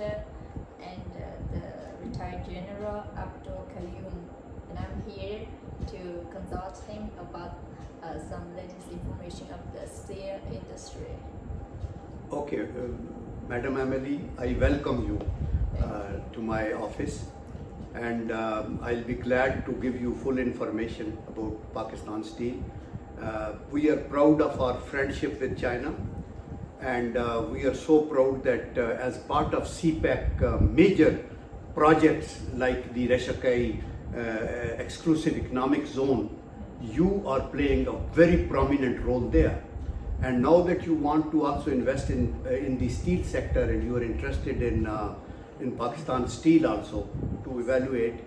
Director and the retired General Abdul Qayyum, and I'm here to consult him about some latest information of the steel industry. Okay, Madam Emily, I welcome you to my office, and I'll be glad to give you full information about Pakistan Steel. We are proud of our friendship with China, and we are so proud that as part of CPEC major projects like the Rashakai exclusive economic zone, you are playing a very prominent role there. And now that you want to also invest in the steel sector, and you are interested in Pakistan Steel also to evaluate,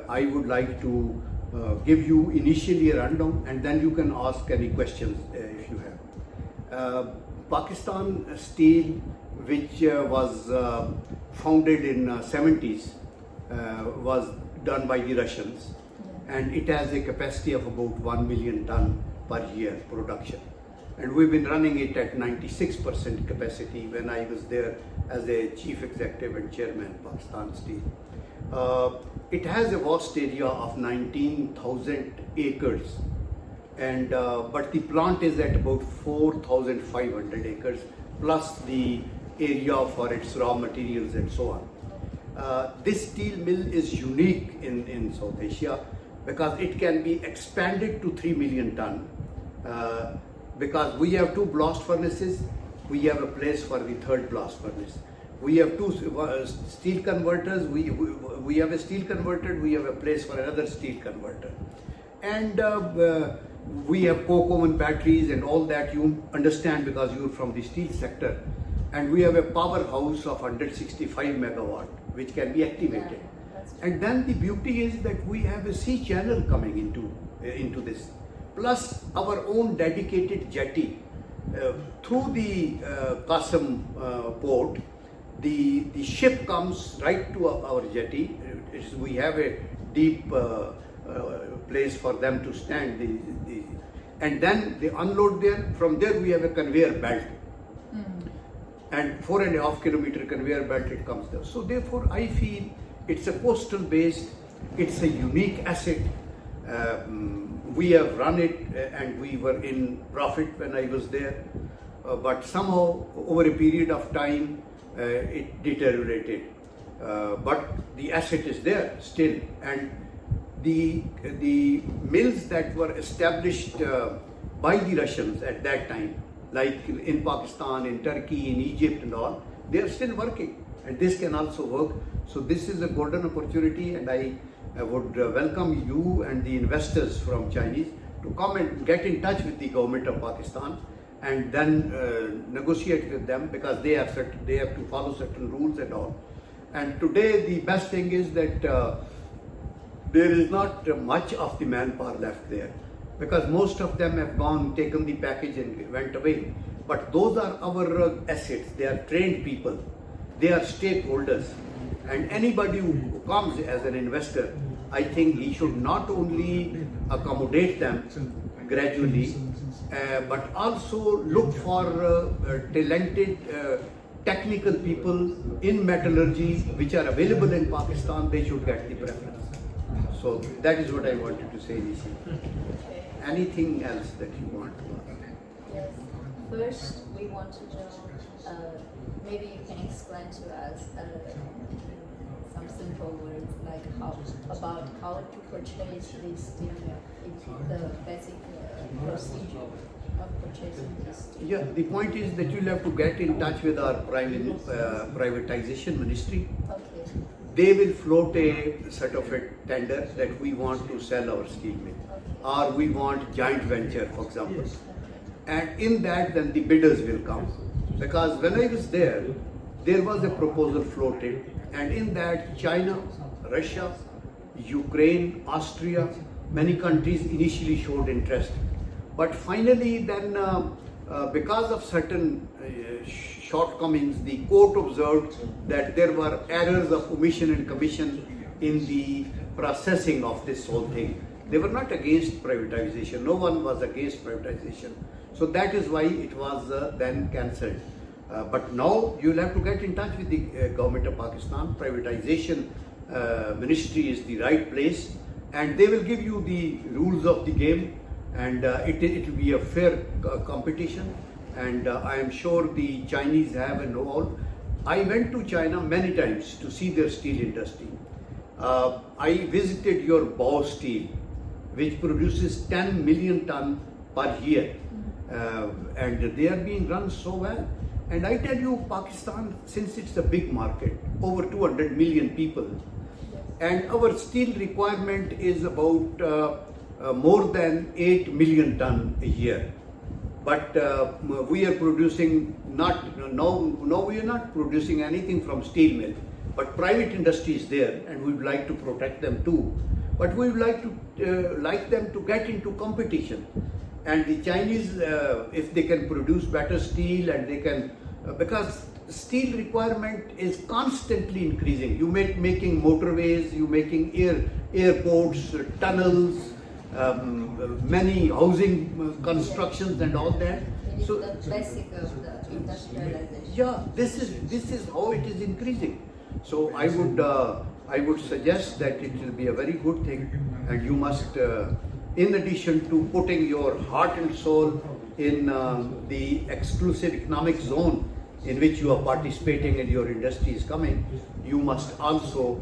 I would like to give you initially a rundown, and then you can ask any questions if you have. Pakistan Steel, which was founded in 70s, was done by the Russians, and it has a capacity of about 1 million ton per year production. And we've been running it at 96% capacity when I was there as a chief executive and chairman of Pakistan Steel. It has a vast area of 19,000 acres, and but the plant is at about 4,500 acres plus the area for its raw materials and so on. This steel mill is unique in South Asia because it can be expanded to 3 million ton. Because we have two blast furnaces, we have a place for the third blast furnace. We have two steel converters, we have a steel converter, we have a place for another steel converter. And we have coke oven batteries and all that you understand because you're from the steel sector. And we have a powerhouse of 165 megawatt which can be activated. And then the beauty is that we have a sea channel coming into this. Plus our own dedicated jetty. Through the Qasem port, the ship comes right to our jetty. We have a deep place for them to stand, and then they unload there. From there we have a conveyor belt, and 4.5 kilometer conveyor belt it comes there. So therefore I feel it's a coastal based, it's a unique asset. We have run it and we were in profit when I was there, but somehow over a period of time it deteriorated. But the asset is there still, and the mills that were established by the Russians at that time, like in Pakistan, in Turkey, in Egypt and all, they are still working, and this can also work. So this is a golden opportunity, and I would welcome you and the investors from Chinese to come and get in touch with the government of Pakistan and then negotiate with them, because they have to follow certain rules and all. And today the best thing is that there is not much of the manpower left there, because most of them have taken the package and went away. But those are our assets. They are trained people. They are stakeholders. And anybody who comes as an investor, I think he should not only accommodate them gradually, but also look for talented technical people in metallurgy which are available in Pakistan. They should get the preference. So that is what I wanted to say, Rishi. Anything else that you want to ask? Yes. First, we want to know, maybe you can explain to us some simple words like how to purchase this steel mill, the basic procedure of purchasing this steel. Yeah, the point is that you'll have to get in touch with our privatization ministry. Okay. They will float a sort of a tender that we want to sell our steel mill, or we want joint venture, for example. And in that, then the bidders will come. Because when I was there was a proposal floated, and in that China, Russia, Ukraine, Austria, many countries initially showed interest. But finally then, because of certain shortcomings, the court observed that there were errors of omission and commission in the processing of this whole thing. They were not against privatization. No one was against privatization. So that is why it was then cancelled. But now you'll have to get in touch with the government of Pakistan. Privatization ministry is the right place, and they will give you the rules of the game, and it will be a fair competition. And I am sure the Chinese have and all. I went to China many times to see their steel industry. I visited your Bao Steel, which produces 10 million ton per year, and they are being run so well. And I tell you, Pakistan, since it's a big market, over 200 million people, and our steel requirement is about more than 8 million ton a year. But we are producing now we are not producing anything from steel mill, but private industry is there, and we would like to protect them too. But we would like them to get into competition. And the Chinese, if they can produce better steel, and they can, because steel requirement is constantly increasing. You making motorways, you making airports, tunnels, many housing constructions and all that. It is so the basic of the industrialization. Yeah, this is how it is increasing. So I would suggest that it will be a very good thing, and you must, in addition to putting your heart and soul in the exclusive economic zone in which you are participating and your industry is coming, you must also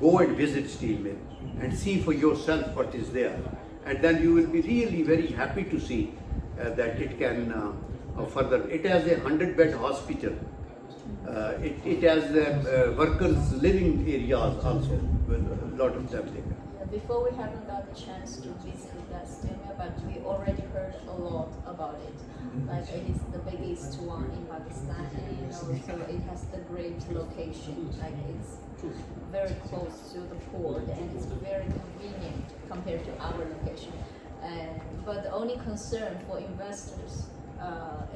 go and visit steel mill and see for yourself what is there, and then you will be really very happy to see that it can further. It has a 100-bed hospital. It has workers living areas also, with a lot of them there. Before we haven't got the chance to visit that steel mill, but we already heard a lot about it. Like it is the biggest one in Pakistan, and also it has the great location. Like it's very close to the port, and it's very convenient compared to our location. But the only concern for investors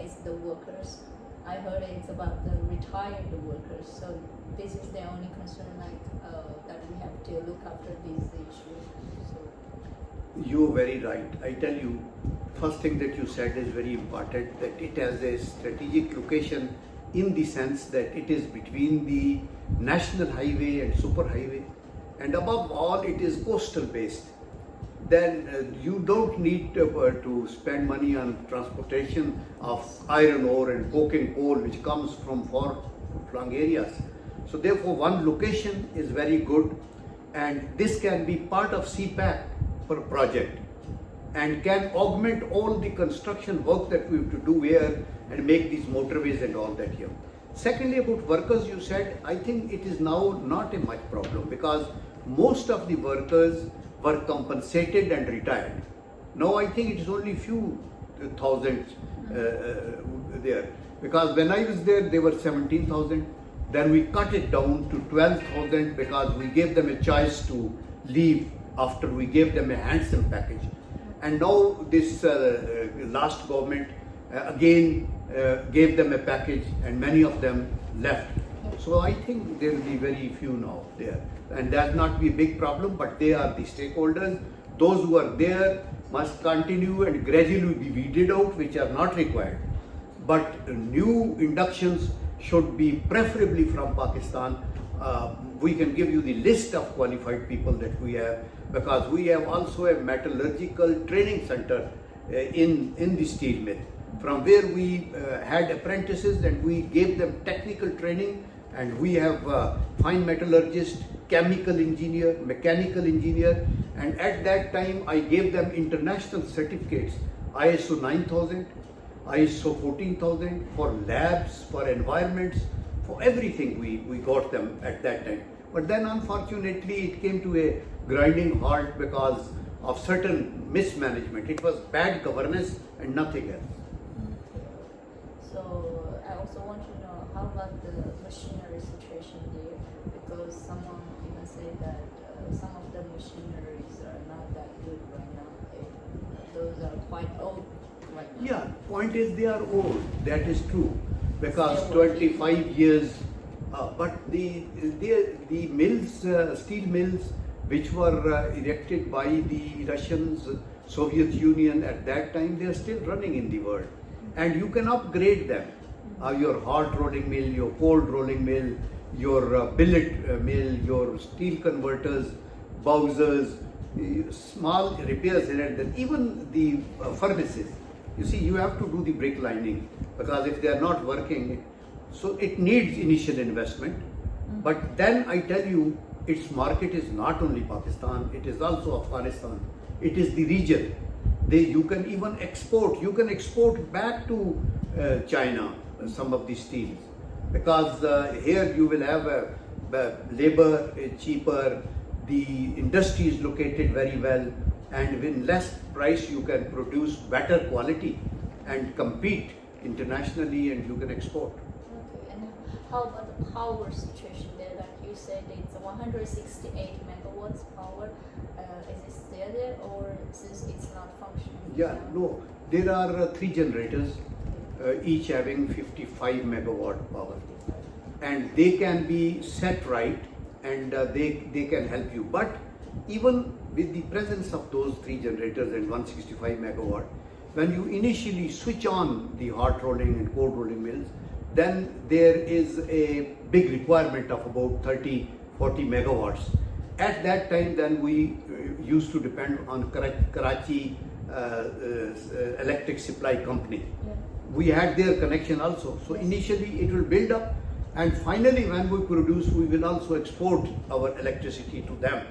is the workers. I heard it's about the retired workers. So this is the only concern, that we have to look after these issues. So. You're very right. I tell you, first thing that you said is very important, that it has a strategic location in the sense that it is between the national highway and super highway, and above all it is coastal based. Then you don't need to spend money on transportation of iron ore and coking coal which comes from far-flung areas. So therefore one location is very good, and this can be part of CPAC project and can augment all the construction work that we have to do here and make these motorways and all that here. Secondly, about workers, you said, I think it is now not a much problem, because most of the workers were compensated and retired. Now I think it is only few thousand there, because when I was there, they were 17,000. Then we cut it down to 12,000 because we gave them a choice to leave after we gave them a handsome package. And now this last government again gave them a package, and many of them left. So I think there will be very few now there, and that not be a big problem, but they are the stakeholders. Those who are there must continue and gradually be weeded out, which are not required. But new inductions should be preferably from Pakistan. We can give you the list of qualified people that we have, because we have also a metallurgical training center in the steel mill, from where we had apprentices and we gave them technical training, and we have fine metallurgist, chemical engineer, mechanical engineer, and at that time I gave them international certificates, ISO 9000, ISO 14000, for labs, for environments, for everything we got them at that time. But then unfortunately it came to a grinding halt because of certain mismanagement. It was bad governance and nothing else. So I also want to know, how about the machinery situation there? Because someone even said that some of the machineries are not that good right now. Those are quite old right now. Yeah, point is they are old. That is true, because 25 years. But the mills, steel mills, which were erected by the Russians, Soviet Union at that time, they are still running in the world, and you can upgrade them. your hot rolling mill, your cold rolling mill, your billet mill, your steel converters, bowsers, small repairs in it, then even the furnaces. You see, you have to do the brick lining because if they are not working, so it needs initial investment. But then I tell you, its market is not only Pakistan, it is also Afghanistan, it is the region. You can even export, you can export back to China some of these steels because here you will have labor cheaper, the industry is located very well, and with less price you can produce better quality and compete internationally, and you can export. Okay, and how about the power situation there? Like you said, it's 168 megawatts power. Is it still there, or since it's not functioning? Yeah, no, there are 3 generators, each having 55 megawatt power, and they can be set right, and they can help you. But even with the presence of those 3 generators and 165 megawatt, when you initially switch on the hot rolling and cold rolling mills, then there is a big requirement of about 30-40 megawatts. At that time, then we used to depend on Karachi electric supply company. Yeah. We had their connection also. So initially it will build up, and finally when we produce, we will also export our electricity to them.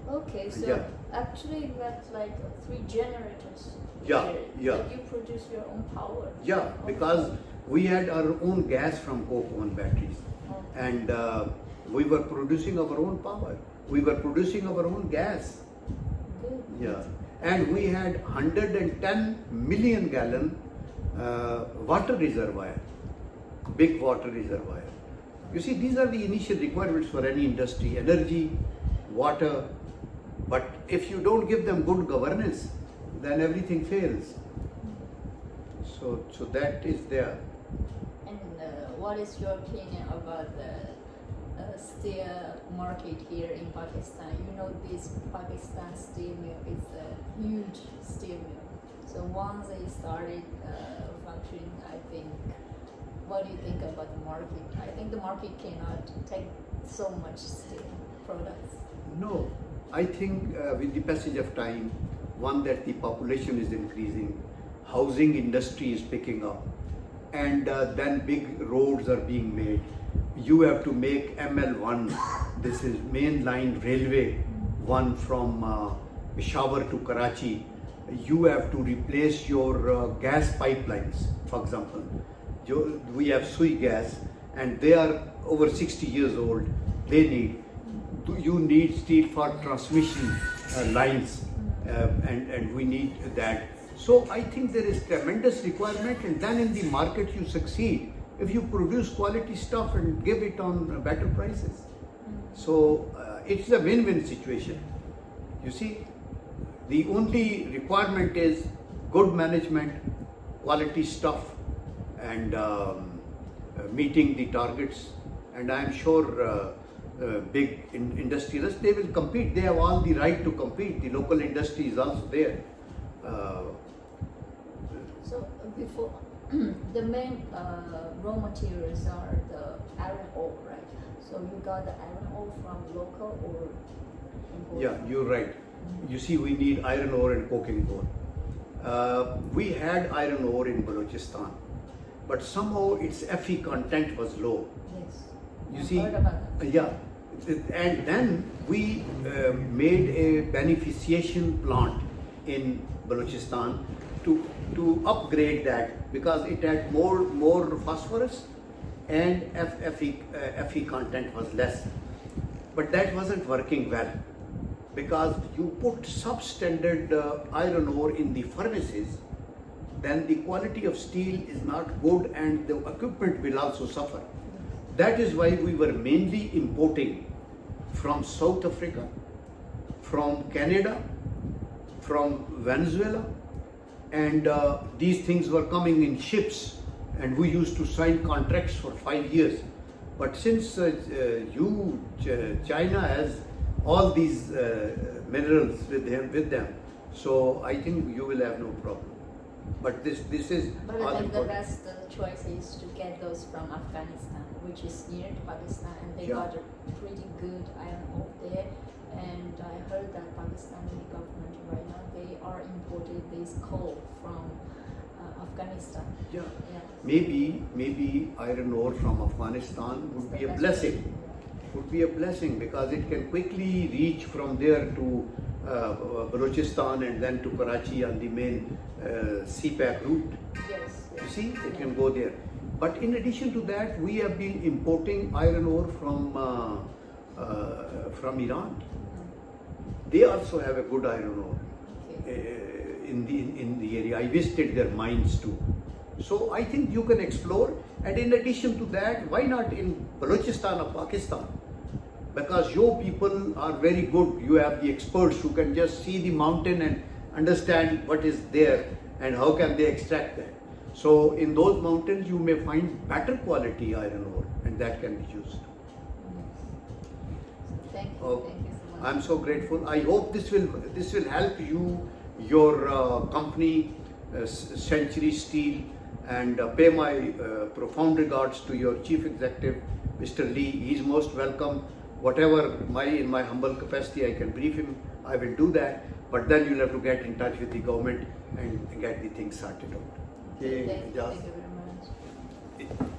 Okay, so Yeah. actually that's like 3 generators. Yeah, here, yeah. that you produce your own power. Yeah, Okay. because we had our own gas from coke oven batteries, Okay. and we were producing our own power. We were producing our own gas. Good. Yeah, and we had 110 million gallon water reservoir, big water reservoir. You see, these are the initial requirements for any industry: energy, water. But if you don't give them good governance, then everything fails. So that is there. And what is your opinion about the steel market here in Pakistan? You know, this Pakistan steel mill is a huge steel mill. So once they started functioning, I think, what do you think about the market? I think the market cannot take so much steel products. No, I think with the passage of time, one, that the population is increasing, housing industry is picking up, and then big roads are being made. You have to make ML1, this is main line railway, one from Peshawar to Karachi. You have to replace your gas pipelines, for example. We have sui gas, and they are over 60 years old. You need steel for transmission lines, and we need that. So I think there is tremendous requirement, and then in the market you succeed if you produce quality stuff and give it on better prices. So it's a win-win situation. You see, the only requirement is good management, quality stuff, and meeting the targets. And I am sure big industrialists, they will compete. They have all the right to compete. The local industry is also there. So before the main raw materials are the iron ore, right? So you got the iron ore from local or imported? Yeah, you're right. You see, we need iron ore and coking coal. We had iron ore in Balochistan, but somehow its Fe content was low. Yes. You I've see, heard about that. yeah, and then we made a beneficiation plant in Balochistan to upgrade that because it had more phosphorus and Fe content was less. But that wasn't working well because you put substandard iron ore in the furnaces, then the quality of steel is not good and the equipment will also suffer. That is why we were mainly importing from South Africa, from Canada, from Venezuela, and these things were coming in ships, and we used to sign contracts for 5 years. But since China has all these minerals with them, so I think you will have no problem. But this is But all then the important. best choice is to get those from Afghanistan, which is near to Pakistan, and they Yeah. got a pretty good iron ore there. And I heard that Pakistani government right now they are importing this coal from Afghanistan. Yeah. Yeah. Maybe iron ore from Afghanistan It's would the be a best blessing. way. Would be a blessing because it can quickly reach from there to Balochistan and then to Karachi on the main CPAC route. Yes. You see, it can go there. But in addition to that, we have been importing iron ore from Iran. They also have a good iron ore in the area. I visited their mines too. So I think you can explore. And in addition to that, why not in Balochistan of Pakistan? Because your people are very good. You have the experts who can just see the mountain and understand what is there and how can they extract that. So in those mountains you may find better quality iron ore and that can be used. Thank you. Oh, Thank you so much. I'm so grateful. I hope this will help you, your company, Century Steel, and pay my profound regards to your chief executive, Mr. Lee. He's most welcome. Whatever in my humble capacity I can brief him, I will do that. But then you'll have to get in touch with the government and get the things sorted out. Thank you very much.